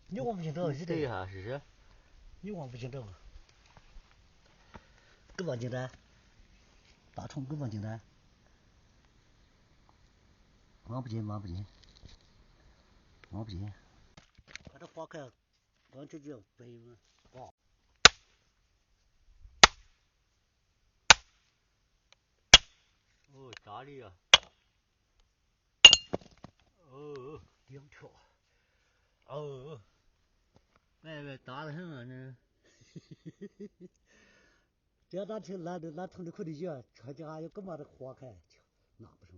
你望不清这，对一下试试。你望不清这，更望清的，大虫更望清的，望不清，望不清，望不清。把这花开，光这就白嘛，哇！哦，扎的呀！哦，两条。哦，外边大得很啊，这。这哪听哪从的口里讲，这家有干嘛的花开，拿不上，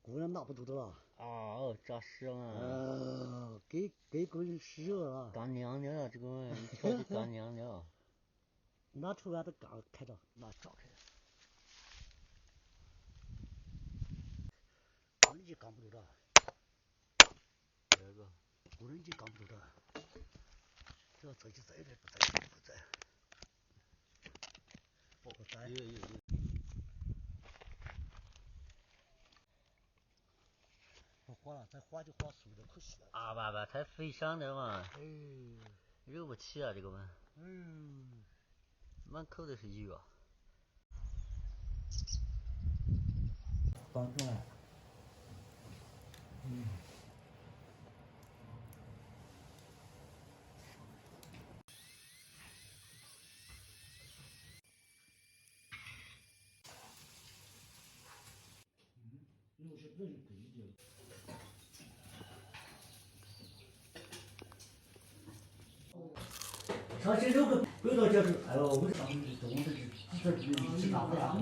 姑娘拿不住的了。哦，扎实了。给滚湿了啊！干娘娘呀，这个玩意一瞧就干娘娘。拿出来的杆开着，拿炸开。姑娘就扛不住的。这个。姑娘就扛不住的。这自己在的不在不在。不在。有。不花了，再花就花树的可惜了。啊爸爸，太肥上的嘛。哎。揉不起啊，这个嘛。嗯。满口都是油啊。放出来。上去6个轨道就是，哎呦，我这上面这种这是大不了。